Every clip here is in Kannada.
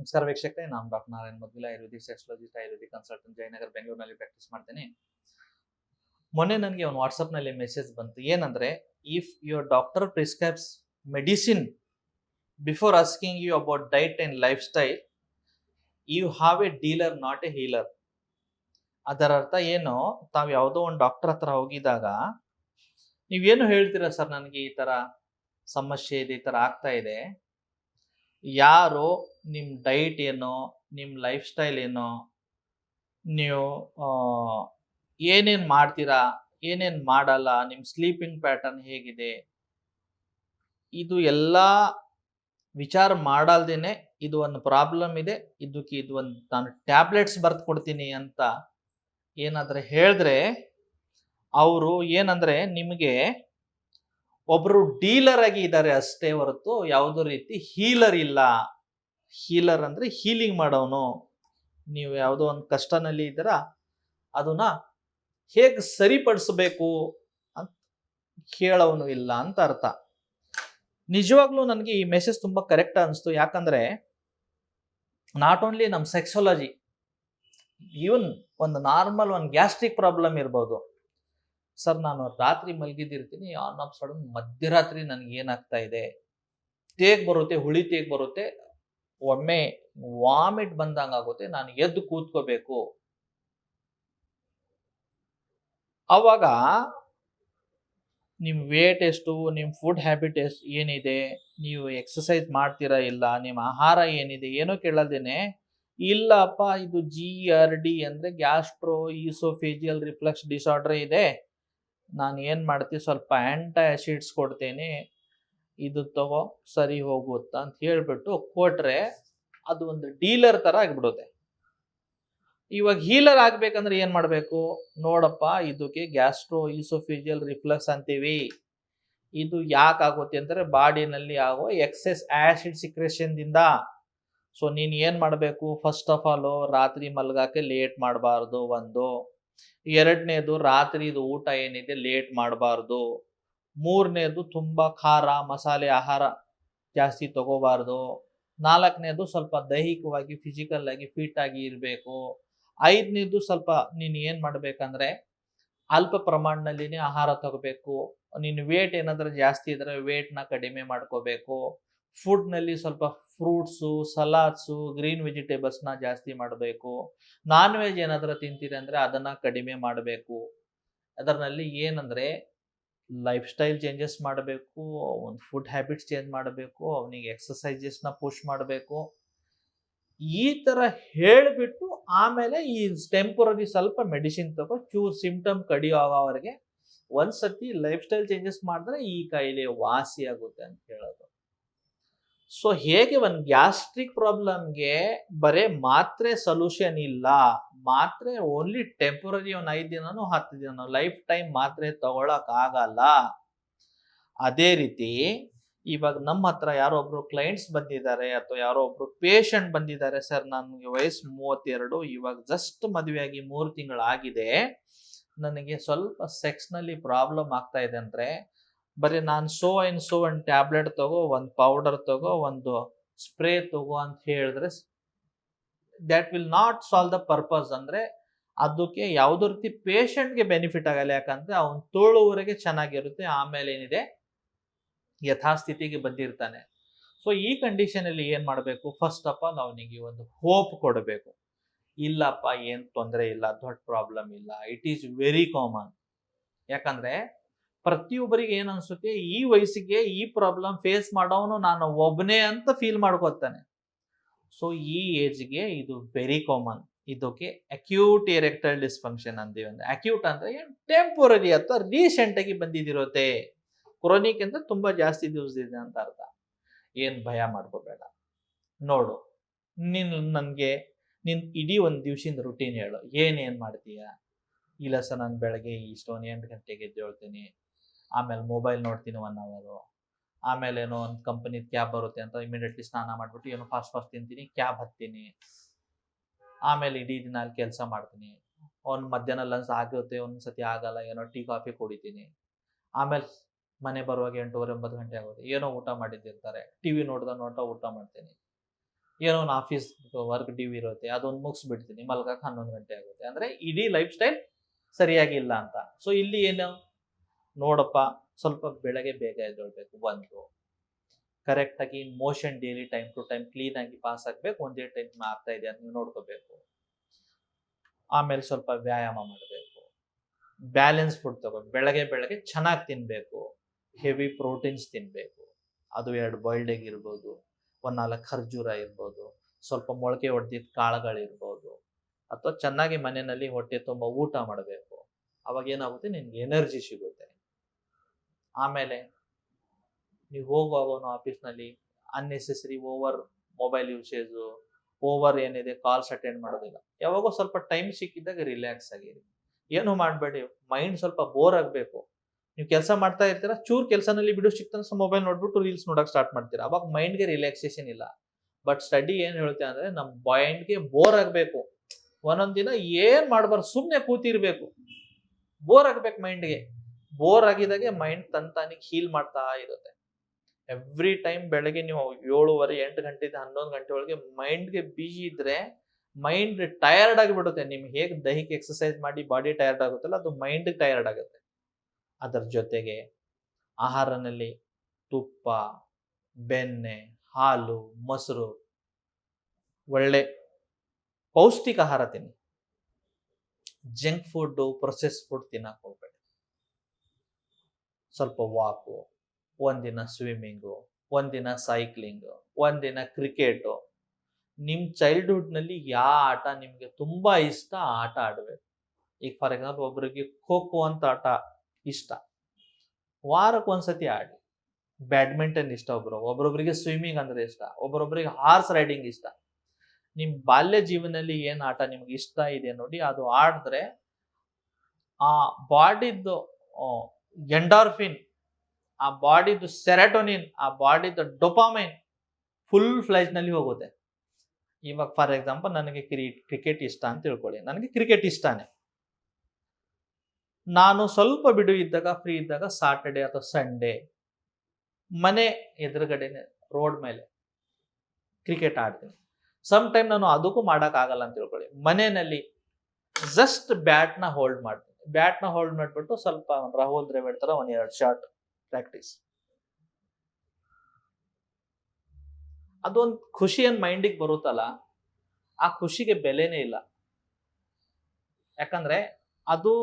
ನಮಸ್ಕಾರ ವೀಕ್ಷಕರೇ, ನಾನು doctor Narayan Madvila, Ayurvedic sexologist, Ayurvedic consultant, Jayanagar ಬೆಂಗಳೂರಿನಲ್ಲಿ ಪ್ರಾಕ್ಟೀಸ್ ಮಾಡ್ತೇನೆ. ಮೊನ್ನೆ ನನಗೆ ಒಂದು ವಾಟ್ಸಪ್ನಲ್ಲಿ ಮೆಸೇಜ್ ಬಂತು. ಏನಂದ್ರೆ, if your doctor prescribes medicine before asking you about diet and lifestyle, you have a dealer, not a healer. ಅದರ ಅರ್ಥ ಏನು? ತಾವು ಯಾವುದೋ ಒಂದು ಡಾಕ್ಟರ್ ಹತ್ರ ಹೋಗಿದಾಗ ನೀವೇನು ಹೇಳ್ತೀರಾ, ಸರ್ ನನಗೆ ಈ ತರ ಸಮಸ್ಯೆ ಇದೆ, ಈ ತರ ಆಗ್ತಾ ಇದೆ. ಯಾರು ನಿಮ್ಮ ಡೈಟ್ ಏನೋ, ನಿಮ್ಮ ಲೈಫ್ ಸ್ಟೈಲ್ ಏನೋ, ನೀವು ಏನೇನು ಮಾಡ್ತೀರಾ, ಏನೇನು ಮಾಡಲ್ಲ, ನಿಮ್ಮ ಸ್ಲೀಪಿಂಗ್ ಪ್ಯಾಟರ್ನ್ ಹೇಗಿದೆ, ಇದು ಎಲ್ಲ ವಿಚಾರ ಮಾಡಲ್ದೇನೆ ಇದು ಒಂದು ಪ್ರಾಬ್ಲಮ್ ಇದೆ, ಇದಕ್ಕೆ ಇದು ಒಂದು ನಾನು ಟ್ಯಾಬ್ಲೆಟ್ಸ್ ಬರ್ದು ಕೊಡ್ತೀನಿ ಅಂತ ಏನಾದ್ರೆ ಹೇಳಿದ್ರೆ, ಅವರು ಏನಂದ್ರೆ ನಿಮಗೆ ಒಬ್ರು ಡೀಲರ್ ಆಗಿ ಇದ್ದಾರೆ ಅಷ್ಟೇ ಹೊರತು ಯಾವುದೋ ರೀತಿ ಹೀಲರ್ ಇಲ್ಲ. ಹೀಲರ್ ಅಂದ್ರೆ ಹೀಲಿಂಗ್ ಮಾಡೋನು. ನೀವು ಯಾವುದೋ ಒಂದು ಕಷ್ಟನಲ್ಲಿ ಇದ್ದೀರಾ, ಅದನ್ನ ಹೇಗೆ ಸರಿಪಡಿಸಬೇಕು ಅಂತ ಕೇಳೋನು ಇಲ್ಲ ಅಂತ ಅರ್ಥ. ನಿಜವಾಗ್ಲೂ ನನಗೆ ಈ ಮೆಸೇಜ್ ತುಂಬಾ ಕರೆಕ್ಟ್ ಅನಿಸ್ತು. ಯಾಕಂದ್ರೆ ನಾಟ್ ಓನ್ಲಿ ನಮ್ಮ ಸೆಕ್ಸಾಲಜಿ, ಈವನ್ ಒಂದು ನಾರ್ಮಲ್ ಒಂದು ಗ್ಯಾಸ್ಟ್ರಿಕ್ ಪ್ರಾಬ್ಲಮ್ ಇರ್ಬೋದು. ಸರ್ ನಾನು ರಾತ್ರಿ ಮಲಗಿದಿರ್ತೀನಿ, ಆನ್ ಆಫ್ ಸಡನ್ ಮಧ್ಯರಾತ್ರಿ ನನಗೆ ಏನಾಗ್ತಾ ಇದೆ, ತೇಗ್ ಬರುತ್ತೆ, ಹುಳಿ ತೇಗ್ ಬರುತ್ತೆ, ಒಮ್ಮೆ ವಾಮಿಟ್ ಬಂದಂಗ ಆಗುತ್ತೆ, ನಾನು ಎದ್ದು ಕೂತ್ಕೋಬೇಕು. ಅವಾಗ ನಿಮ್ಮ ವೇಟ್ ಎಷ್ಟು, ನಿಮ್ಮ ಫುಡ್ ಹ್ಯಾಬಿಟ್ ಎಷ್ಟು ಏನಿದೆ, ನೀವು ಎಕ್ಸಸೈಸ್ ಮಾಡ್ತೀರಾ ಇಲ್ಲ, ನಿಮ್ಮ ಆಹಾರ ಏನಿದೆ, ಏನೋ ಕೇಳದೇನೆ, ಇಲ್ಲಪ್ಪ ಇದು GERD ಅಂದ್ರೆ ಗ್ಯಾಸ್ಟ್ರೋ ಈಸೋಫೇಜಿಯಲ್ ರಿಫ್ಲಕ್ಸ್ ಡಿಸಾರ್ಡರ್ ಇದೆ, ನಾನು ಏನು ಮಾಡ್ತೀನಿ, ಸ್ವಲ್ಪ ಆ್ಯಂಟಾಸಿಡ್ಸ್ ಕೊಡ್ತೇನೆ, ಇದು ತಗೋ ಸರಿ ಹೋಗುತ್ತಾ ಅಂತ ಹೇಳ್ಬಿಟ್ಟು ಕೊಟ್ರೆ ಅದು ಒಂದು ಡೀಲರ್ ತರ ಆಗ್ಬಿಡುತ್ತೆ. ಇವಾಗ ಹೀಲರ್ ಆಗ್ಬೇಕಂದ್ರೆ ಏನ್ ಮಾಡ್ಬೇಕು? ನೋಡಪ್ಪ, ಇದಕ್ಕೆ ಗ್ಯಾಸ್ಟ್ರೋ ಈಸೋಫೇಜಿಯಲ್ ರಿಫ್ಲಕ್ಸ್ ಅಂತೀವಿ. ಇದು ಯಾಕೆ ಆಗುತ್ತೆ ಅಂದ್ರೆ ಬಾಡಿನಲ್ಲಿ ಆಗೋ ಎಕ್ಸೆಸ್ ಆಸಿಡ್ ಸಿಕ್ರೇಷನ್ ದಿಂದ. ಸೊ ನೀನ್ ಏನ್ ಮಾಡ್ಬೇಕು? ಫಸ್ಟ್ ಆಫ್ ಆಲ್ ರಾತ್ರಿ ಮಲ್ಗಾಕೆ ಲೇಟ್ ಮಾಡಬಾರ್ದು ಒಂದು. ಎರಡನೇದು, ರಾತ್ರಿದು ಊಟ ಏನಿದೆ ಲೇಟ್ ಮಾಡಬಾರ್ದು. ಮೂರನೇದು, ತುಂಬಾ ಖಾರ ಮಸಾಲೆ ಆಹಾರ ಜಾಸ್ತಿ ತಗೋಬಾರ್ದು. ನಾಲ್ಕನೇದು, ಸ್ವಲ್ಪ ದೈಹಿಕವಾಗಿ ಫಿಸಿಕಲ್ ಆಗಿ ಫಿಟ್ ಆಗಿ ಇರಬೇಕು. ಐದನೇದು, ಸ್ವಲ್ಪ ನೀನು ಏನ್ ಮಾಡ್ಬೇಕಂದ್ರೆ ಅಲ್ಪ ಪ್ರಮಾಣದಲ್ಲಿನೇ ಆಹಾರ ತಗೋಬೇಕು. ನಿನ್ನ ವೇಟ್ ಏನಾದ್ರೂ ಜಾಸ್ತಿ ಇದ್ರೆ ವೇಟ್ನ ಕಡಿಮೆ ಮಾಡ್ಕೋಬೇಕು. ಫುಡ್ ನಲ್ಲಿ ಸ್ವಲ್ಪ ಫ್ರೂಟ್ಸು, ಸಲಾಡ್ಸು, ಗ್ರೀನ್ ವೆಜಿಟೇಬಲ್ಸ್ನ ಜಾಸ್ತಿ ಮಾಡಬೇಕು. ನಾನ್ ವೆಜ್ ಏನಾದ್ರೂ ತಿಂತೀರಿ ಅಂದ್ರೆ ಅದನ್ನ ಕಡಿಮೆ ಮಾಡಬೇಕು. ಅದರಲ್ಲಿ ಏನಂದ್ರೆ ಲೈಫ್ ಸ್ಟೈಲ್ ಚೇಂಜಸ್ ಮಾಡಬೇಕು, ಒಂದು ಫುಡ್ ಹ್ಯಾಬಿಟ್ಸ್ ಚೇಂಜ್ ಮಾಡಬೇಕು, ಅವನಿಗೆ ಎಕ್ಸಸೈಸಸ್ನ ಪುಷ್ ಮಾಡಬೇಕು. ಈ ತರ ಹೇಳಿಬಿಟ್ಟು ಆಮೇಲೆ ಈ ಟೆಂಪರರಿ ಸ್ವಲ್ಪ ಮೆಡಿಸಿನ್ ತಗೋ, ಚೂರ್ ಸಿಂಪ್ಟಮ್ ಕಡಿಯೋ ಆಗೋವರೆಗೆ ಒಂದ್ಸತಿ ಲೈಫ್ ಸ್ಟೈಲ್ ಚೇಂಜಸ್ ಮಾಡಿದ್ರೆ ಈ ಕಾಯಿಲೆ ವಾಸಿ ಆಗುತ್ತೆ ಅಂತ ಹೇಳೋದು. ಸೊ ಹೇಗೆ ಒಂದು ಗ್ಯಾಸ್ಟ್ರಿಕ್ ಪ್ರಾಬ್ಲಮ್ಗೆ ಬರೇ ಮಾತ್ರೆ ಸೊಲ್ಯೂಷನ್ ಇಲ್ಲ, ಮಾತ್ರೆ ಓನ್ಲಿ ಟೆಂಪರರಿ, ಒಂದು 5 ದಿನನೋ 10 ದಿನ, ಲೈಫ್ ಟೈಮ್ ಮಾತ್ರೆ ತಗೊಳಕ್ ಆಗಲ್ಲ. ಅದೇ ರೀತಿ ಇವಾಗ ನಮ್ಮ ಹತ್ರ ಯಾರೋ ಒಬ್ರು ಕ್ಲೈಂಟ್ಸ್ ಬಂದಿದ್ದಾರೆ ಅಥವಾ ಯಾರೋ ಒಬ್ರು ಪೇಷಂಟ್ ಬಂದಿದ್ದಾರೆ, ಸರ್ ನನಗೆ ವಯಸ್ಸು 32, ಇವಾಗ ಜಸ್ಟ್ ಮದುವೆ ಆಗಿ 3 ತಿಂಗಳಾಗಿದೆ, ನನಗೆ ಸ್ವಲ್ಪ ಸೆಕ್ಸ್ ನಲ್ಲಿ ಪ್ರಾಬ್ಲಮ್ ಆಗ್ತಾ ಇದೆ ಅಂದ್ರೆ ಬರೀ ನಾನು ಸೋ ಒಂದು ಟ್ಯಾಬ್ಲೆಟ್ ತಗೋ, ಒಂದು ಪೌಡರ್ ತಗೋ, ಒಂದು ಸ್ಪ್ರೇ ತಗೋ ಅಂತ ಹೇಳಿದ್ರೆ that will not solve the purpose. ಅಂದ್ರೆ ಅದಕ್ಕೆ ಯಾವುದೋ ರೀತಿ ಪೇಷಂಟ್ಗೆ ಬೆನಿಫಿಟ್ ಆಗಲ್ಲ. ಯಾಕಂದ್ರೆ ಅವನು ತೋಳುವರೆಗೆ ಚೆನ್ನಾಗಿರುತ್ತೆ, ಆಮೇಲೆ ಏನಿದೆ ಯಥಾಸ್ಥಿತಿಗೆ ಬಂದಿರ್ತಾನೆ. ಸೊ ಈ ಕಂಡೀಷನ್ ಅಲ್ಲಿ ಏನ್ ಮಾಡಬೇಕು? ಫಸ್ಟ್ ಆಫ್ ಆಲ್ ಅವನಿಗೆ ಒಂದು ಹೋಪ್ ಕೊಡಬೇಕು. ಇಲ್ಲಪ್ಪ, ಏನ್ ತೊಂದರೆ ಇಲ್ಲ, ದೊಡ್ಡ ಪ್ರಾಬ್ಲಮ್ ಇಲ್ಲ, ಇಟ್ ಈಸ್ ವೆರಿ ಕಾಮನ್. ಯಾಕಂದ್ರೆ ಪ್ರತಿಯೊಬ್ಬರಿಗೆ ಏನ್ ಅನ್ಸುತ್ತೆ, ಈ ವಯಸ್ಸಿಗೆ ಈ ಪ್ರಾಬ್ಲಮ್ ಫೇಸ್ ಮಾಡೋನು ನಾನು ಒಬ್ಬನೇ ಅಂತ ಫೀಲ್ ಮಾಡ್ಕೊತಾನೆ. ಸೊ ಈ ಏಜ್ಗೆ ಇದು ವೆರಿ ಕಾಮನ್. ಇದಕ್ಕೆ ಅಕ್ಯೂಟ್ ಎರೆಕ್ಟೈಲ್ ಡಿಸ್ಫಂಕ್ಷನ್ ಅಂತೀವಿ. ಅಂದ್ರೆ ಅಕ್ಯೂಟ್ ಅಂದ್ರೆ ಟೆಂಪರರಿ ಅಥವಾ ರೀಸೆಂಟ್ ಆಗಿ ಬಂದಿದಿರುತ್ತೆ. ಕ್ರೋನಿಕ್ ಅಂದ್ರೆ ತುಂಬಾ ಜಾಸ್ತಿ ದಿವಸದಿದೆ ಅಂತ ಅರ್ಥ. ಏನ್ ಭಯ ಮಾಡ್ಕೋಬೇಡ. ನೋಡು, ನನ್ಗೆ ಇಡೀ ಒಂದು ದಿವಸದ ರುಟೀನ್ ಹೇಳು, ಏನೇನ್ ಮಾಡ್ತೀಯ? ಇಲ್ಲ ಸರ್, ನಾನು ಬೆಳಗ್ಗೆ ಇಷ್ಟೊಂದು 8 ಗಂಟೆಗೆ ಎದ್ದೇಳ್ತೀನಿ, ಆಮೇಲೆ ಮೊಬೈಲ್ ನೋಡ್ತೀನಿ 1 ಅವರ್, ಆಮೇಲೆ ಏನೋ ಒಂದು ಕಂಪನಿ ಕ್ಯಾಬ್ ಬರುತ್ತೆ ಅಂತ ಇಮಿಡಿಯೇಟ್ಲಿ ಸ್ನಾನ ಮಾಡ್ಬಿಟ್ಟು ಏನೋ ಫಾಸ್ಟ್ ತಿಂತೀನಿ, ಕ್ಯಾಬ್ ಹತ್ತೀನಿ, ಆಮೇಲೆ ಇಡೀ ದಿನ ಅಲ್ಲಿ ಕೆಲಸ ಮಾಡ್ತೀನಿ, ಒಂದು ಮಧ್ಯಾಹ್ನ ಲಂಚ್ ಆಗುತ್ತೆ, ಒಂದ್ಸತಿ ಆಗಲ್ಲ, ಏನೋ ಟೀ ಕಾಫಿ ಕುಡಿತೀನಿ, ಆಮೇಲೆ ಮನೆ ಬರುವಾಗ 8:30 9 ಗಂಟೆ ಆಗುತ್ತೆ, ಏನೋ ಊಟ ಮಾಡಿದ್ದಿರ್ತಾರೆ, ಟಿವಿ ನೋಡ್ತಾ ಊಟ ಮಾಡ್ತೀನಿ. ಏನೋ ಒಂದು ಆಫೀಸ್ ವರ್ಕ್ ಡ್ಯೂ ಇರುತ್ತೆ, ಅದೊಂದು ಮುಗಿಸ್ಬಿಡ್ತೀನಿ, ಮಲ್ಗಕ್ಕೆ 11 ಗಂಟೆ ಆಗುತ್ತೆ. ಅಂದ್ರೆ ಇಡೀ ಲೈಫ್ ಸ್ಟೈಲ್ ಸರಿಯಾಗಿಲ್ಲ ಅಂತ. ಸೊ ಇಲ್ಲಿ ಏನು ನೋಡಪ್ಪ, ಸ್ವಲ್ಪ ಬೆಳಗ್ಗೆ ಬೇಗ ಎದ್ದೇಳ್ಬೇಕು, ಒಂದು ಕರೆಕ್ಟ್ ಆಗಿ motion daily time to time clean ಆಗಿ ಪಾಸ್ ಆಗ್ಬೇಕು, ಒಂದೇ ಟೈಮ್ ಆಗ್ತಾ ಇದೆ ಅಂತ ನೋಡ್ಕೋಬೇಕು. ಆಮೇಲೆ ಸ್ವಲ್ಪ ವ್ಯಾಯಾಮ ಮಾಡಬೇಕು, ಬ್ಯಾಲೆನ್ಸ್ ಫುಡ್ ತಗೋಬೇಕು, ಬೆಳಗ್ಗೆ ಚೆನ್ನಾಗಿ ತಿನ್ಬೇಕು, ಹೆವಿ ಪ್ರೋಟೀನ್ಸ್ ತಿನ್ಬೇಕು. ಅದು 2 ಬಾಯ್ಲ್ಡ್ ಎಗ್ ಇರ್ಬೋದು, 4 ಖರ್ಜೂರ ಇರ್ಬೋದು, ಸ್ವಲ್ಪ ಮೊಳಕೆ ಹೊಡೆದಿದ್ದ ಕಾಳುಗಳಿರ್ಬೋದು, ಅಥವಾ ಚೆನ್ನಾಗಿ ಮನೆಯಲ್ಲಿ ಹೊಟ್ಟೆ ತುಂಬ ಊಟ ಮಾಡಬೇಕು. ಅವಾಗ ಏನಾಗುತ್ತೆ, ನಿನ್ಗೆ ಎನರ್ಜಿ ಸಿಗುತ್ತೆ. ಆಮೇಲೆ ನೀವು ಹೋಗುವಾಗ ಆಫೀಸ್ನಲ್ಲಿ unnecessary over mobile usage, over ಏನಿದೆ ಕಾಲ್ಸ್ ಅಟೆಂಡ್ ಮಾಡೋದಿಲ್ಲ. ಯಾವಾಗೋ ಸ್ವಲ್ಪ ಟೈಮ್ ಸಿಕ್ಕಿದ್ದಾಗ ರಿಲ್ಯಾಕ್ಸ್ ಆಗಿರಿ, ಏನು ಮಾಡಬೇಡಿ. ಮೈಂಡ್ ಸ್ವಲ್ಪ ಬೋರ್ ಆಗಬೇಕು. ನೀವು ಕೆಲಸ ಮಾಡ್ತಾ ಇರ್ತೀರಾ, ಚೂರ್ ಕೆಲಸನಲ್ಲಿ ಬಿಡು ಸಿಕ್ತಂದ್ರೆ ಮೊಬೈಲ್ ನೋಡ್ಬಿಟ್ಟು ರೀಲ್ಸ್ ನೋಡಕ್ ಸ್ಟಾರ್ಟ್ ಮಾಡ್ತೀರಾ, ಅವಾಗ ಮೈಂಡ್ಗೆ ರಿಲ್ಯಾಕ್ಸೇಷನ್ ಇಲ್ಲ. ಬಟ್ ಸ್ಟಡಿ ಏನ್ ಹೇಳುತ್ತೆ ಅಂದ್ರೆ, ನಮ್ಮ ಮೈಂಡ್ಗೆ ಬೋರ್ ಆಗಬೇಕು. ಒಂದೊಂದ್ ದಿನ ಏನ್ ಮಾಡಬಾರ್ದು, ಸುಮ್ಮನೆ ಕೂತಿರ್ಬೇಕು, ಬೋರ್ ಆಗ್ಬೇಕು ಮೈಂಡ್ಗೆ. ಬೋರ್ ಆಗಿದಾಗೆ ಮೈಂಡ್ ತಂತಾನಿಗೆ ಹೀಲ್ ಮಾಡ್ತಾ ಇರುತ್ತೆ. ಎವ್ರಿ ಟೈಮ್ ಬೆಳಗ್ಗೆ ನೀವು 7:30 8 ಗಂಟೆಯಿಂದ 11 ಗಂಟೆ ಒಳಗೆ ಮೈಂಡ್ಗೆ ಬಿಜಿ ಇದ್ರೆ ಮೈಂಡ್ ಟಯರ್ಡ್ ಆಗಿಬಿಡುತ್ತೆ. ನಿಮ್ಗೆ ಹೇಗೆ ದೈಹಿಕ ಎಕ್ಸರ್ಸೈಸ್ ಮಾಡಿ ಬಾಡಿ ಟಯರ್ಡ್ ಆಗುತ್ತಲ್ಲ, ಅದು ಮೈಂಡ್ ಟಯರ್ಡ್ ಆಗುತ್ತೆ. ಅದರ ಜೊತೆಗೆ ಆಹಾರನಲ್ಲಿ ತುಪ್ಪ, ಬೆಣ್ಣೆ, ಹಾಲು, ಮೊಸರು, ಒಳ್ಳೆ ಪೌಷ್ಟಿಕ ಆಹಾರ ತಿನ್ನಿ. ಜಂಕ್ ಫುಡ್, ಪ್ರೊಸೆಸ್ ಫುಡ್ ತಿನ್ನಕ್ ಹೋಗ್ಬೇಡಿ. ಸ್ವಲ್ಪ ವಾಕು, ಒಂದಿನ ಸ್ವಿಮ್ಮಿಂಗು, ಒಂದಿನ ಸೈಕ್ಲಿಂಗು, ಒಂದಿನ ಕ್ರಿಕೆಟು. ನಿಮ್ಮ ಚೈಲ್ಡ್ಹುಡ್ನಲ್ಲಿ ಯಾವ ಆಟ ನಿಮಗೆ ತುಂಬ ಇಷ್ಟ ಆ ಆಟ ಆಡಬೇಕು. ಈಗ ಫಾರ್ ಎಕ್ಸಾಂಪಲ್ ಒಬ್ಬರಿಗೆ ಖೋ ಖೋ ಅಂತ ಆಟ ಇಷ್ಟ, ವಾರಕ್ಕೆ ಒಂದ್ಸತಿ ಆಡಿ. ಬ್ಯಾಡ್ಮಿಂಟನ್ ಇಷ್ಟ ಒಬ್ಬರೊಬ್ಬರಿಗೆ ಸ್ವಿಮ್ಮಿಂಗ್ ಅಂದ್ರೆ ಇಷ್ಟ, ಒಬ್ಬರೊಬ್ಬರಿಗೆ ಹಾರ್ಸ್ ರೈಡಿಂಗ್ ಇಷ್ಟ. ನಿಮ್ಮ ಬಾಲ್ಯ ಜೀವನದಲ್ಲಿ ಏನು ಆಟ ನಿಮ್ಗೆ ಇಷ್ಟ ಇದೆ ನೋಡಿ, ಅದು ಆಡಿದ್ರೆ ಆ ಬಾಡಿದು ಎಂಡಾರ್ಫಿನ್, ಆ ಬಾಡಿದು ಸೆರೆಟೋನಿನ್, ಆ ಬಾಡಿದು ಡೊಪಾಮೈನ್ ಫುಲ್ ಫ್ಲೈಜ್ ನಲ್ಲಿ ಹೋಗುತ್ತೆ. ಇವಾಗ ಫಾರ್ ಎಕ್ಸಾಂಪಲ್ ನನಗೆ ಕ್ರಿಕೆಟ್ ಇಷ್ಟ ಅಂತ ತಿಳ್ಕೊಳ್ಳಿ, ನನಗೆ ಕ್ರಿಕೆಟ್ ಇಷ್ಟನೇ. ನಾನು ಸ್ವಲ್ಪ ಬಿಡು ಇದ್ದಾಗ, ಫ್ರೀ ಇದ್ದಾಗ, ಸಾಟರ್ಡೆ ಅಥವಾ ಸಂಡೇ ಮನೆ ಎದುರುಗಡೆನೆ ರೋಡ್ ಮೇಲೆ ಕ್ರಿಕೆಟ್ ಆಡ್ತೀನಿ. ಸಮ್ ಟೈಮ್ ನಾನು ಅದಕ್ಕೂ ಮಾಡಕ್ ಆಗಲ್ಲ ಅಂತ ತಿಳ್ಕೊಳ್ಳಿ, ಮನೆಯಲ್ಲಿ ಜಸ್ಟ್ ಬ್ಯಾಟ್ನ ಹೋಲ್ಡ್ ಮಾಡ್ತೀನಿ. ಬ್ಯಾಟ್ನ ಹೋಲ್ಡ್ ಮಾಡ್ಬಿಟ್ಟು ಸ್ವಲ್ಪ ರಾಹುಲ್ ದ್ರಾವಿಡ್ ತರ 1-2 ಶಾಟ್ ಪ್ರಾಕ್ಟೀಸ್. ಅದೊಂದು ಖುಷಿ ಏನ್ ಮೈಂಡಿಗೆ ಬರುತ್ತಲ್ಲ, ಆ ಖುಷಿಗೆ ಬೆಲೆನೇ ಇಲ್ಲ. ಯಾಕಂದ್ರೆ ಅದು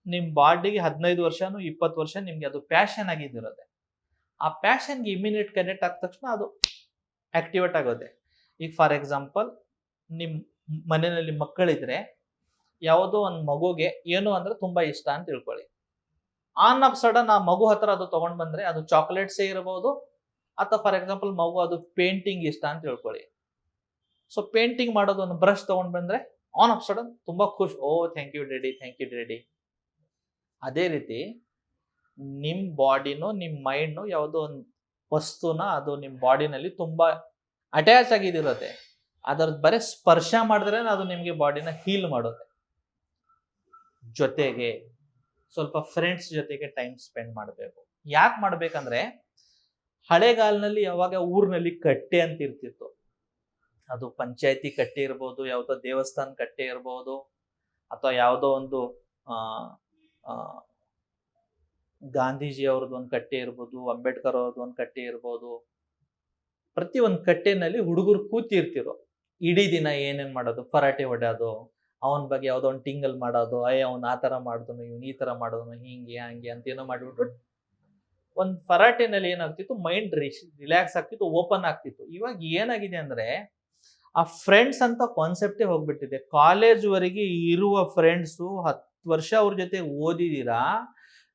ನಿಮ್ ಬಾಡಿಗೆ 15 ವರ್ಷನೂ 20 ವರ್ಷ ನಿಮ್ಗೆ ಅದು ಪ್ಯಾಷನ್ ಆಗಿದ್ದಿರುತ್ತೆ. ಆ ಪ್ಯಾಷನ್ಗೆ ಇಮಿಡಿಯೇಟ್ ಕನೆಕ್ಟ್ ಆದ ತಕ್ಷಣ ಅದು ಆಕ್ಟಿವೇಟ್ ಆಗುತ್ತೆ. ಈಗ ಫಾರ್ ಎಕ್ಸಾಂಪಲ್ ನಿಮ್ ಮನೆಯಲ್ಲಿ ಮಕ್ಕಳಿದ್ರೆ, ಯಾವುದೋ ಒಂದು ಮಗುಗೆ ಏನು ಅಂದ್ರೆ ತುಂಬಾ ಇಷ್ಟ ಅಂತ ತಿಳ್ಕೊಳ್ಳಿ. ಆನ್ ಆಫ್ ಸಡನ್ ಆ ಮಗು ಹತ್ರ ಅದು ತಗೊಂಡ್ ಬಂದ್ರೆ, ಅದು ಚಾಕ್ಲೇಟ್ಸೇ ಇರಬಹುದು, ಅಥವಾ ಫಾರ್ ಎಕ್ಸಾಂಪಲ್ ಮಗು ಅದು ಪೇಂಟಿಂಗ್ ಇಷ್ಟ ಅಂತ ತಿಳ್ಕೊಳ್ಳಿ. ಸೊ ಪೇಂಟಿಂಗ್ ಮಾಡೋದು ಒಂದು ಬ್ರಷ್ ತಗೊಂಡ್ ಬಂದ್ರೆ ಆನ್ ಆಫ್ ಸಡನ್ ತುಂಬಾ ಖುಷಿ, oh thank you daddy, thank you daddy. ಅದೇ ರೀತಿ ನಿಮ್ ಬಾಡಿನೋ ನಿಮ್ ಮೈಂಡ್ನೋ ಯಾವುದೋ ಒಂದು ವಸ್ತುನ ಅದು ನಿಮ್ ಬಾಡಿನಲ್ಲಿ ತುಂಬಾ ಅಟ್ಯಾಚ್ ಆಗಿದಿರುತ್ತೆ, ಅದರದ್ದು ಬರೀ ಸ್ಪರ್ಶ ಮಾಡಿದ್ರೆ ಅದು ನಿಮ್ಗೆ ಬಾಡಿನ ಹೀಲ್ ಮಾಡುತ್ತೆ. ಜೊತೆಗೆ ಸ್ವಲ್ಪ ಫ್ರೆಂಡ್ಸ್ ಜೊತೆಗೆ ಟೈಮ್ ಸ್ಪೆಂಡ್ ಮಾಡಬೇಕು. ಯಾಕೆ ಮಾಡ್ಬೇಕಂದ್ರೆ, ಹಳೆಗಾಲದಲ್ಲಿ ಯಾವಾಗ ಊರಿನಲ್ಲಿ ಕಟ್ಟೆ ಅಂತ ಇರ್ತಿತ್ತು, ಅದು ಪಂಚಾಯತಿ ಕಟ್ಟೆ ಇರ್ಬೋದು, ಯಾವುದೋ ದೇವಸ್ಥಾನ ಕಟ್ಟೆ ಇರ್ಬೋದು, ಅಥವಾ ಯಾವುದೋ ಒಂದು ಗಾಂಧೀಜಿ ಅವ್ರದ್ದು ಒಂದು ಕಟ್ಟೆ ಇರ್ಬೋದು, ಅಂಬೇಡ್ಕರ್ ಅವ್ರದ್ದು ಒಂದು ಕಟ್ಟೆ ಇರ್ಬೋದು. ಪ್ರತಿ ಒಂದು ಕಟ್ಟೆನಲ್ಲಿ ಹುಡುಗರು ಕೂತಿರ್ತಿರೋ, ಇಡೀ ದಿನ ಏನೇನ್ ಮಾಡೋದು, ಪರಾಟೆ ಹೊಡೆಯೋದು, ಅವನ ಬಗ್ಗೆ ಯಾವುದೋ ಒಂದು ಟಿಂಗಲ್ ಮಾಡೋದು, ಅವ್ನು ಆ ತರ ಮಾಡಿದನು, ಇವ್ನು ಈ ತರ ಮಾಡೋದನು, ಹಿಂಗೆ ಹಂಗೆ ಅಂತ ಏನೋ ಮಾಡಿಬಿಟ್ಟು ಒಂದು ಪರಾಟೆನಲ್ಲಿ ಏನಾಗ್ತಿತ್ತು, ಮೈಂಡ್ ರಿಲ್ಯಾಕ್ಸ್ ಆಗ್ತಿತ್ತು, ಓಪನ್ ಆಗ್ತಿತ್ತು. ಇವಾಗ ಏನಾಗಿದೆ ಅಂದ್ರೆ, ಆ ಫ್ರೆಂಡ್ಸ್ ಅಂತ ಕಾನ್ಸೆಪ್ಟೇ ಹೋಗ್ಬಿಟ್ಟಿದೆ. ಕಾಲೇಜ್ ವರೆಗೆ ಇರುವ ಫ್ರೆಂಡ್ಸು 10 ವರ್ಷ ಅವ್ರ ಜೊತೆ ಓದಿದೀರಾ,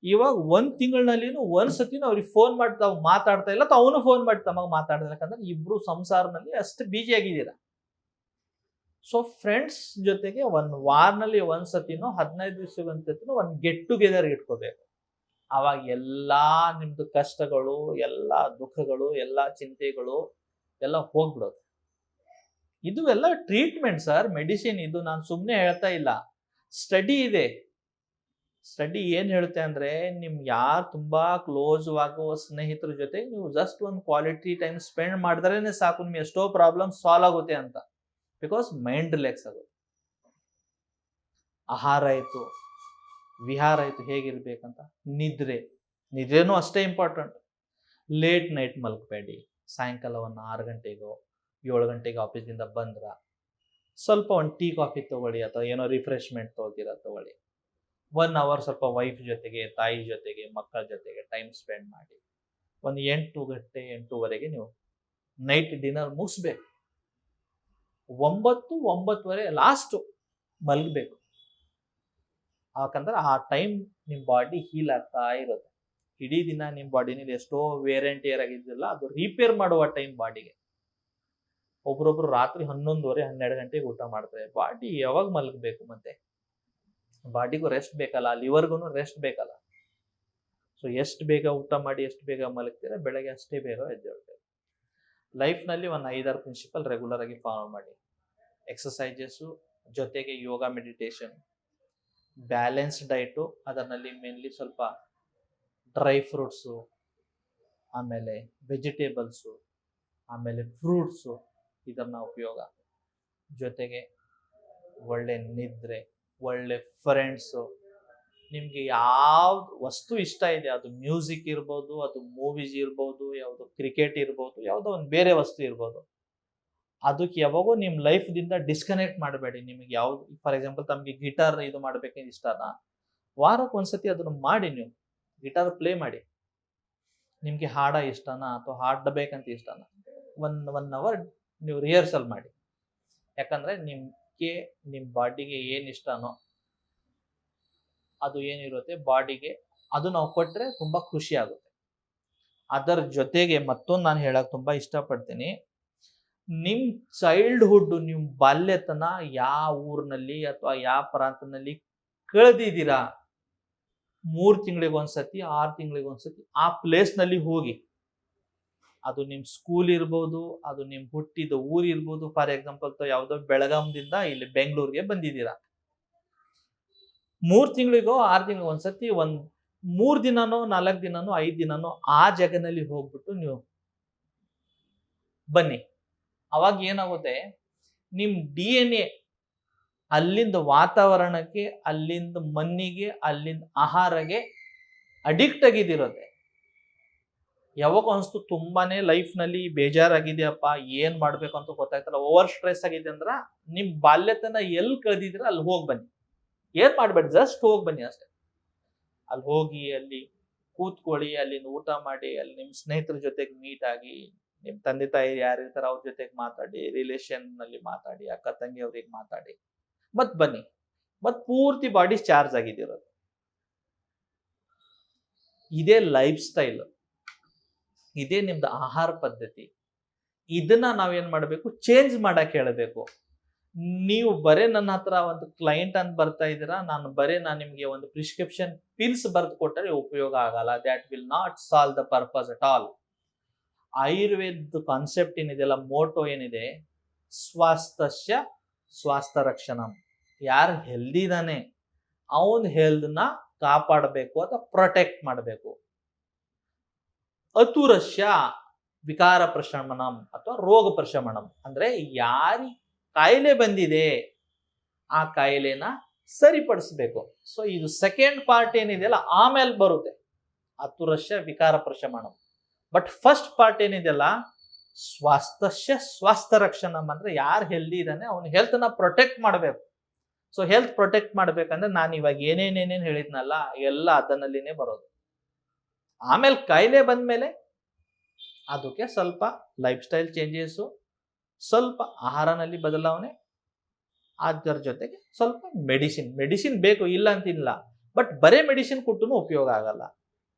ಇವಾಗ 1 ತಿಂಗಳಿನಲ್ಲಿ ಒಂದ್ಸತಿನೂ ಅವ್ರಿಗೆ ಫೋನ್ ಮಾಡ್ತಾವ್ ಮಾತಾಡ್ತಾ ಇಲ್ಲ, ಅವನು ಫೋನ್ ಮಾಡಿ ತಮ್ಮ ಮಾತಾಡ್ತಾ, ಯಾಕಂದ್ರೆ ಇಬ್ರು ಸಂಸಾರನಲ್ಲಿ ಅಷ್ಟು ಬಿಜಿ ಆಗಿದ್ದೀರಾ. ಸೊ ಫ್ರೆಂಡ್ಸ್ ಜೊತೆಗೆ 1 ವಾರನಲ್ಲಿ ಒಂದ್ಸತಿನೋ 15 ದಿವಸಕ್ಕಂತನೋ ಒಂದು ಗೆಟ್ ಟುಗೆದರ್ ಇಟ್ಕೋಬೇಕು. ಅವಾಗ ಎಲ್ಲಾ ನಿಮ್ದು ಕಷ್ಟಗಳು, ಎಲ್ಲಾ ದುಃಖಗಳು, ಎಲ್ಲಾ ಚಿಂತೆಗಳು ಎಲ್ಲ ಹೋಗ್ಬಿಡೋದು. ಇದು ಎಲ್ಲ ಟ್ರೀಟ್ಮೆಂಟ್ ಸರ್, ಮೆಡಿಸಿನ್. ಇದು ನಾನು ಸುಮ್ಮನೆ ಹೇಳ್ತಾ ಇಲ್ಲ, ಸ್ಟಡಿ ಇದೆ. ಸ್ಟಡಿ ಏನ್ ಹೇಳುತ್ತೆ ಅಂದ್ರೆ ನಿಮ್ಗೆ ಯಾರು ತುಂಬಾ ಕ್ಲೋಸ್ ಆಗುವ ಸ್ನೇಹಿತರ ಜೊತೆ ನೀವು ಜಸ್ಟ್ ಒಂದು ಕ್ವಾಲಿಟಿ ಟೈಮ್ ಸ್ಪೆಂಡ್ ಮಾಡಿದ್ರೇನೆ ಸಾಕು, ನಿಮ್ಗೆ ಎಷ್ಟೋ ಪ್ರಾಬ್ಲಮ್ ಸಾಲ್ವ್ ಆಗುತ್ತೆ ಅಂತ. ಬಿಕಾಸ್ ಮೈಂಡ್ ರಿಲ್ಯಾಕ್ಸ್ ಆಗುತ್ತೆ. ಆಹಾರ ಆಯ್ತು, ವಿಹಾರ ಆಯ್ತು, ಹೇಗಿರ್ಬೇಕಂತ, ನಿದ್ರೆನೂ ಅಷ್ಟೇ ಇಂಪಾರ್ಟೆಂಟ್. Late night ಮಲ್ಕಬೇಡಿ. ಸಾಯಂಕಾಲ ಒಂದು 6 ಗಂಟೆಗೋ 7 ಗಂಟೆಗೆ ಆಫೀಸಿಂದ ಬಂದ್ರ ಸ್ವಲ್ಪ ಒಂದು ಟೀ ಕಾಫಿ ತಗೊಳ್ಳಿ, ಅಥವಾ ಏನೋ ರಿಫ್ರೆಶ್ಮೆಂಟ್ ತಗೋತೀರಾ ತಗೊಳ್ಳಿ. 1 ಅವರ್ ಸ್ವಲ್ಪ ವೈಫ್ ಜೊತೆಗೆ, ತಾಯಿ ಜೊತೆಗೆ, ಮಕ್ಕಳ ಜೊತೆಗೆ ಟೈಮ್ ಸ್ಪೆಂಡ್ ಮಾಡಿ. ಒಂದು 8 ಗಂಟೆ 8:30 ನೀವು ನೈಟ್ ಡಿನ್ನರ್ ಮುಗಿಸ್ಬೇಕು. 9, 9:30 ಲಾಸ್ಟ್ ಮಲಗಬೇಕು. ಯಾಕಂದ್ರೆ ಆ ಟೈಮ್ ನಿಮ್ಮ ಬಾಡಿ ಹೀಲ್ ಆಗ್ತಾ ಇರುತ್ತೆ. ಇಡೀ ದಿನ ನಿಮ್ಮ ಬಾಡಿನಲ್ಲಿ ಎಷ್ಟೋ ವೇರ್ ಅಂಡ್ ಟೇರ್ ಆಗಿದ್ದಿಲ್ಲ, ಅದು ರಿಪೇರ್ ಮಾಡುವ ಟೈಮ್ ಬಾಡಿಗೆ. ಒಬ್ರೊಬ್ರು ರಾತ್ರಿ 11:30, 12 ಗಂಟೆಗೆ ಊಟ ಮಾಡ್ತಾರೆ. ಬಾಡಿ ಯಾವಾಗ ಮಲಗಬೇಕು? ಮತ್ತೆ ಬಾಡಿಗೂ ರೆಸ್ಟ್ ಬೇಕಲ್ಲ, ಲಿವರ್ಗೂ ರೆಸ್ಟ್ ಬೇಕಲ್ಲ. ಸೊ ಎಷ್ಟು ಬೇಗ ಊಟ ಮಾಡಿ ಎಷ್ಟು ಬೇಗ ಮಲಗ್ತೀರಾ, ಬೆಳಗ್ಗೆ ಅಷ್ಟೇ ಬೇಗ ಎದ್ದೇಳ್ಬೇಕು. ಲೈಫ್ನಲ್ಲಿ ಒಂದು 5-6 ಪ್ರಿನ್ಸಿಪಲ್ ರೆಗ್ಯುಲರ್ ಆಗಿ ಫಾಲೋ ಮಾಡಿ. ಎಕ್ಸಸೈಸಸ್ಸು ಜೊತೆಗೆ ಯೋಗ, ಮೆಡಿಟೇಷನ್, ಬ್ಯಾಲೆನ್ಸ್ ಡೈಟು, ಅದರಲ್ಲಿ ಮೇನ್ಲಿ ಸ್ವಲ್ಪ ಡ್ರೈ ಫ್ರೂಟ್ಸು, ಆಮೇಲೆ ವೆಜಿಟೇಬಲ್ಸು, ಆಮೇಲೆ ಫ್ರೂಟ್ಸು, ಇದನ್ನ ಉಪಯೋಗ. ಜೊತೆಗೆ ಒಳ್ಳೆ ನಿದ್ರೆ, ಒಳ್ಳೆ ಫ್ರೆಂಡ್ಸು. ನಿಮಗೆ ಯಾವ ವಸ್ತು ಇಷ್ಟ ಇದೆ, ಅದು ಮ್ಯೂಸಿಕ್ ಇರ್ಬೋದು, ಅದು ಮೂವೀಸ್ ಇರ್ಬೋದು, ಯಾವುದೋ ಕ್ರಿಕೆಟ್ ಇರ್ಬೋದು, ಯಾವುದೋ ಒಂದು ಬೇರೆ ವಸ್ತು ಇರ್ಬೋದು, ಅದಕ್ಕೆ ಯಾವಾಗೋ ನಿಮ್ಮ ಲೈಫ್ದಿಂದ ಡಿಸ್ಕನೆಕ್ಟ್ ಮಾಡಬೇಡಿ. ನಿಮಗೆ ಯಾವ್ದು, ಫಾರ್ ಎಕ್ಸಾಂಪಲ್ ತಮಗೆ ಗಿಟಾರ್ ಇದು ಮಾಡ್ಬೇಕಂತ ಇಷ್ಟನಾ, ವಾರಕ್ಕೆ ಒಂದ್ಸತಿ ಅದನ್ನು ಮಾಡಿ. ನೀವು ಗಿಟಾರ್ ಪ್ಲೇ ಮಾಡಿ. ನಿಮಗೆ ಹಾಡ ಇಷ್ಟನಾ ಅಥವಾ ಹಾಡಬೇಕಂತ ಇಷ್ಟನಾ, ಒನ್ ಅವರ್ ನೀವು ರಿಹರ್ಸಲ್ ಮಾಡಿ. ಯಾಕಂದ್ರೆ ನಿಮ್ಮ ಬಾಡಿಗೆ ಏನು ಇಷ್ಟನೋ ಅದು ಏನಿರುತ್ತೆ ಬಾಡಿಗೆ, ಅದು ನಾವು ಕೊಟ್ಟರೆ ತುಂಬಾ ಖುಷಿ ಆಗುತ್ತೆ. ಅದರ ಜೊತೆಗೆ ಮತ್ತೊಂದು ನಾನು ಹೇಳಕ್ ತುಂಬಾ ಇಷ್ಟಪಡ್ತೀನಿ, ನಿಮ್ಮ ಚೈಲ್ಡ್ಹುಡ್, ನಿಮ್ಮ ಬಾಲ್ಯತನ ಯಾವ ಊರಿನಲ್ಲಿ ಅಥವಾ ಯಾವ ಪ್ರಾಂತದಲ್ಲಿ ಕಳೆದಿದ್ದೀರಾ, 3 ತಿಂಗಳಿಗೊಂದ್ಸತಿ 6 ತಿಂಗಳಿಗೊಂದ್ಸತಿ ಆ ಪ್ಲೇಸ್ನಲ್ಲಿ ಹೋಗಿ. ಅದು ನಿಮ್ಮ ಸ್ಕೂಲ್ ಇರ್ಬೋದು, ಅದು ನಿಮ್ಮ ಹುಟ್ಟಿದ ಊರು ಇರ್ಬೋದು. ಫಾರ್ ಎಕ್ಸಾಂಪಲ್ ಯಾವುದೋ ಬೆಳಗಾಂದಿಂದ ಇಲ್ಲಿ ಬೆಂಗಳೂರಿಗೆ ಬಂದಿದ್ದೀರಾ, 3 ತಿಂಗಳಿಗೋ 6 ತಿಂಗಳಿಗೋ ಒಂದ್ಸತಿ 3 ದಿನನೋ 4 ದಿನನೋ 5 ದಿನನೋ ಆ ಜಾಗದಲ್ಲಿ ಹೋಗ್ಬಿಟ್ಟು ನೀವು ಬನ್ನಿ. ಅವಾಗ ಏನಾಗುತ್ತೆ, ನಿಮ್ಮ DNA ಅಲ್ಲಿಂದ ವಾತಾವರಣಕ್ಕೆ, ಅಲ್ಲಿಂದ ಮಣ್ಣಿಗೆ, ಅಲ್ಲಿಂದ ಆಹಾರಕ್ಕೆ ಅಡಿಕ್ಟ್ ಆಗಿದಿರುತ್ತೆ. ಯಾವಾಗ ಅನಿಸ್ತು ತುಂಬಾನೇ ಲೈಫ್ನಲ್ಲಿ ಬೇಜಾರಾಗಿದೆಯಪ್ಪ, ಏನ್ ಮಾಡ್ಬೇಕು ಅಂತ ಗೊತ್ತಾಗ್ತಲ್ಲ, ಓವರ್ ಸ್ಟ್ರೆಸ್ ಆಗಿದೆ ಅಂದ್ರ ನಿಮ್ ಬಾಲ್ಯತನ ಎಲ್ಲಿ ಕಳೆದಿದ್ರೆ ಅಲ್ಲಿ ಹೋಗಿ ಬನ್ನಿ. ಏನ್ ಮಾಡ್ಬೇಡಿ, ಜಸ್ಟ್ ಹೋಗಿ ಬನ್ನಿ ಅಷ್ಟೇ. ಅಲ್ಲಿ ಹೋಗಿ ಅಲ್ಲಿ ಕೂತ್ಕೊಳ್ಳಿ, ಅಲ್ಲಿಂದ ಊಟ ಮಾಡಿ, ಅಲ್ಲಿ ನಿಮ್ ಸ್ನೇಹಿತರ ಜೊತೆಗೆ ಮೀಟ್ ಆಗಿ, ನಿಮ್ ತಂದೆ ತಾಯಿ ಯಾರಿರ್ತಾರ ಅವ್ರ ಜೊತೆಗೆ ಮಾತಾಡಿ, ರಿಲೇಷನ್ ನಲ್ಲಿ ಮಾತಾಡಿ, ಅಕ್ಕ ತಂಗಿ ಅವ್ರಿಗೆ ಮಾತಾಡಿ, ಮತ್ ಬನ್ನಿ. ಮತ್ ಪೂರ್ತಿ ಬಾಡಿ ಚಾರ್ಜ್ ಆಗಿದಿರೋದು. ಇದೇ ಲೈಫ್ ಸ್ಟೈಲ್, ಇದೇ ನಿಮ್ದು ಆಹಾರ ಪದ್ಧತಿ. ಇದನ್ನ ನಾವೇನ್ ಮಾಡ್ಬೇಕು, ಚೇಂಜ್ ಮಾಡಕ್ ಹೇಳಬೇಕು. ನೀವು ಬರೇ ನನ್ನ ಹತ್ರ ಒಂದು ಕ್ಲೈಂಟ್ ಅಂತ ಬರ್ತಾ ಇದ್ದೀರಾ, ನಾನು ನಿಮ್ಗೆ ಒಂದು ಪ್ರಿಸ್ಕ್ರಿಪ್ಷನ್ ಪಿಲ್ಸ್ ಬರೆದು ಕೊಟ್ಟರೆ ಉಪಯೋಗ ಆಗಲ್ಲ. That will not solve the purpose at all. Ayurveda concept ಏನಿದೆಯಲ್ಲ, ಮೋಟೋ ಏನಿದೆ, ಸ್ವಾಸ್ಥ್ಯ ಸ್ವಾಸ್ಥ್ಯ ರಕ್ಷಣಂ. ಯಾರು ಹೆಲ್ದಿ ಇದಾನೆ ಅವನ್ ಹೆಲ್ತ್ನ ಕಾಪಾಡಬೇಕು ಅಥವಾ ಪ್ರೊಟೆಕ್ಟ್ ಮಾಡಬೇಕು. ಅತುರಸ್ಯ ವಿಕಾರ ಪ್ರಶಮನಂ ಅಥವಾ ರೋಗ ಪ್ರಶಮನಂ ಅಂದ್ರೆ ಯಾರಿ ಕಾಯಿಲೆ ಬಂದಿದೆ ಆ ಕಾಯಿಲೆನ ಸರಿಪಡಿಸಬೇಕು. ಸೊ ಇದು ಸೆಕೆಂಡ್ ಪಾರ್ಟ್ ಏನಿದೆಯಲ್ಲ ಆಮೇಲೆ ಬರುತ್ತೆ, ಅತುರಸ್ಯ ವಿಕಾರ ಪ್ರಶಮನಂ. ಬಟ್ ಫಸ್ಟ್ ಪಾರ್ಟ್ ಏನಿದೆಯಲ್ಲ, ಸ್ವಾಸ್ಥ್ಯ ಸ್ವಾಸ್ಥ್ಯ ರಕ್ಷಣಂ ಅಂದ್ರೆ ಯಾರು ಹೆಲ್ದಿ ಇದ್ದಾನೆ ಅವನ ಹೆಲ್ತ್ ನ ಪ್ರೊಟೆಕ್ಟ್ ಮಾಡಬೇಕು. ಸೊ ಹೆಲ್ತ್ ಪ್ರೊಟೆಕ್ಟ್ ಮಾಡ್ಬೇಕಂದ್ರೆ ನಾನು ಇವಾಗ ಏನೇನೇನೇನು ಹೇಳಿದ್ನಲ್ಲ ಎಲ್ಲ ಅದನ್ನಲ್ಲಿನೇ ಬರೋದು. ಆಮೇಲೆ ಕಾಯಿಲೆ ಬಂದ್ಮೇಲೆ ಅದಕ್ಕೆ ಸ್ವಲ್ಪ ಲೈಫ್ ಸ್ಟೈಲ್ ಚೇಂಜಸ್, ಸ್ವಲ್ಪ ಆಹಾರನಲ್ಲಿ ಬದಲಾವಣೆ, ಅದರ ಜೊತೆಗೆ ಸ್ವಲ್ಪ ಮೆಡಿಸಿನ್ ಬೇಕು, ಇಲ್ಲ ಅಂತಿಲ್ಲ. ಬಟ್ ಬರೇ ಮೆಡಿಸಿನ್ ಕೊಟ್ಟು ಉಪಯೋಗ ಆಗಲ್ಲ.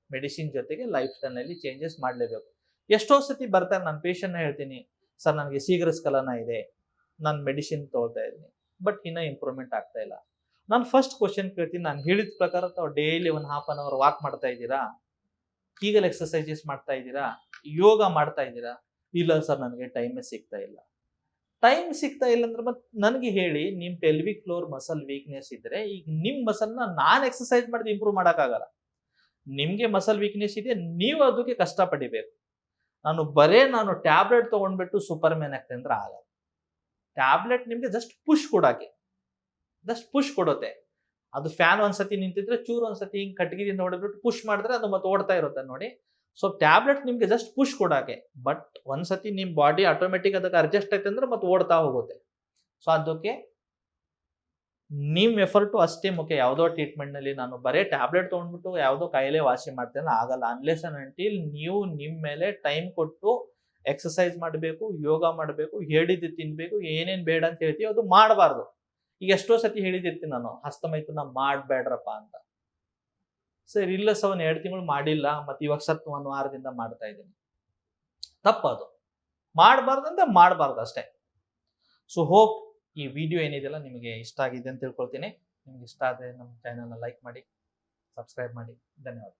ಮೆಡಿಸಿನ್ ಜೊತೆಗೆ ಲೈಫ್ ಸ್ಟೈಲ್ ನಲ್ಲಿ ಚೇಂಜಸ್ ಮಾಡಲೇಬೇಕು. ಎಷ್ಟೋ ಸತಿ ಬರ್ತಾರೆ, ನಾನು ಪೇಷಂಟ್ ಹೇಳ್ತೀನಿ, ಸರ್ ನನಗೆ ಶೀಘ್ರಸ್ಖಲನ ಇದೆ, ನಾನು ಮೆಡಿಸಿನ್ ತಗೋತಾ ಇದ್ದೀನಿ, ಬಟ್ ಇನ್ನೂ ಇಂಪ್ರೂವ್ಮೆಂಟ್ ಆಗ್ತಾ ಇಲ್ಲ. ನಾನು ಫಸ್ಟ್ ಕ್ವಶನ್ ಕೇಳ್ತೀನಿ, ನಾನು ಹೇಳಿದ ಪ್ರಕಾರ ತಾವು ಡೈಲಿ ಒಂದು 1/2 hour ವಾಕ್ ಮಾಡ್ತಾ ಇದ್ದೀರಾ, ಈಗಲೇ ಎಕ್ಸರ್ಸೈಸಸ್ ಮಾಡ್ತಾ ಇದ್ದೀರಾ, ಯೋಗ ಮಾಡ್ತಾ ಇದ್ದೀರಾ? ಇಲ್ಲ ಸರ್ ನನಗೆ ಟೈಮೇ ಸಿಗ್ತಾ ಇಲ್ಲ. ಟೈಮ್ ಸಿಗ್ತಾ ಇಲ್ಲ ಅಂದ್ರೆ ಮತ್ತೆ ನನಗೆ ಹೇಳಿ, ನಿಮ್ ಪೆಲ್ವಿಕ್ ಫ್ಲೋರ್ ಮಸಲ್ ವೀಕ್ನೆಸ್ ಇದ್ರೆ ಈಗ ನಿಮ್ ಮಸಲ್ನ ನಾನ್ ಎಕ್ಸರ್ಸೈಸ್ ಮಾಡಿ ಇಂಪ್ರೂವ್ ಮಾಡಕ್ಕಾಗಲ್ಲ. ನಿಮ್ಗೆ ಮಸಲ್ ವೀಕ್ನೆಸ್ ಇದೆ, ನೀವು ಅದಕ್ಕೆ ಕಷ್ಟ ಪಡಿಬೇಕು. ನಾನು ಟ್ಯಾಬ್ಲೆಟ್ ತಗೊಂಡ್ಬಿಟ್ಟು ಸೂಪರ್ ಮ್ಯಾನ್ ಆಗ್ತೇನೆ ಅಂದ್ರೆ ಆಗಲ್ಲ. ಟ್ಯಾಬ್ಲೆಟ್ ನಿಮ್ಗೆ ಜಸ್ಟ್ ಪುಷ್ ಕೊಡುತ್ತೆ. ಅದು ಫ್ಯಾನ್ ಒಂದ್ಸತಿ ನಿಂತಿದ್ರೆ ಚೂರು ಒಂದ್ಸತಿ ಹಿಂಗ್ ಕಟ್ಟಿಗೆದಿಂದ ಹೊಡೆದ್ಬಿಟ್ಟು ಪುಷ್ ಮಾಡಿದ್ರೆ ಅದು ಮತ್ತೆ ಓಡ್ತಾ ಇರುತ್ತೆ ನೋಡಿ. ಸೊ ಟ್ಯಾಬ್ಲೆಟ್ ನಿಮ್ಗೆ ಜಸ್ಟ್ ಪುಷ್ ಕೊಡಾಕೆ, ಬಟ್ ಒಂದ್ಸತಿ ನಿಮ್ ಬಾಡಿ ಆಟೋಮೆಟಿಕ್ ಅದಕ್ಕೆ ಅಡ್ಜಸ್ಟ್ ಆಯ್ತು ಅಂದ್ರೆ ಮತ್ತೆ ಓಡ್ತಾ ಹೋಗುತ್ತೆ. ಸೊ ಅದಕ್ಕೆ ನಿಮ್ ಎಫರ್ಟು ಅಷ್ಟೇ ಮುಖ್ಯ. ಯಾವುದೋ ಟ್ರೀಟ್ಮೆಂಟ್ ನಲ್ಲಿ ನಾನು ಬರೇ ಟ್ಯಾಬ್ಲೆಟ್ ತಗೊಂಡ್ಬಿಟ್ಟು ಯಾವುದೋ ಕಾಯಿಲೆ ವಾಸಿ ಮಾಡ್ತೇನೆ ಆಗಲ್ಲ. ಅನ್ಲೆಸ್ ಅಂಡ್ ಅಂಟಿಲ್ ನೀವು ನಿಮ್ ಮೇಲೆ ಟೈಮ್ ಕೊಟ್ಟು ಎಕ್ಸರ್ಸೈಸ್ ಮಾಡಬೇಕು, ಯೋಗ ಮಾಡಬೇಕು, ಹೇಳಿದ್ದು ತಿನ್ಬೇಕು, ಏನೇನ್ ಬೇಡ ಅಂತ ಹೇಳ್ತೀವಿ ಅದು ಮಾಡಬಾರ್ದು. ಈಗ ಎಷ್ಟೋ ಸತಿ ಹೇಳಿದಿರ್ತೀನಿ ನಾನು, ಹಸ್ತಮೈಥುನ ಮಾಡ್ಬೇಡ್ರಪ್ಪ ಅಂತ. ಸರ್ ಇಲ್ಲ ಸರ್ 2 ತಿಂಗಳು ಮಾಡಿಲ್ಲ, ಮತ್ತೆ ಇವಾಗ ಸತ್ತು 1 ವಾರದಿಂದ ಮಾಡ್ತಾ ಇದ್ದೀನಿ. ತಪ್ಪದು. ಮಾಡಬಾರ್ದು ಅಷ್ಟೇ. ಸೊ ಹೋಪ್ ಈ ವಿಡಿಯೋ ಏನಿದೆಯಲ್ಲ ನಿಮಗೆ ಇಷ್ಟ ಆಗಿದೆ ಅಂತ ತಿಳ್ಕೊಳ್ತೀನಿ. ನಿಮ್ಗೆ ಇಷ್ಟ ಆದರೆ ನಮ್ಮ ಚಾನೆಲ್ನ ಲೈಕ್ ಮಾಡಿ, ಸಬ್ಸ್ಕ್ರೈಬ್ ಮಾಡಿ. ಧನ್ಯವಾದ.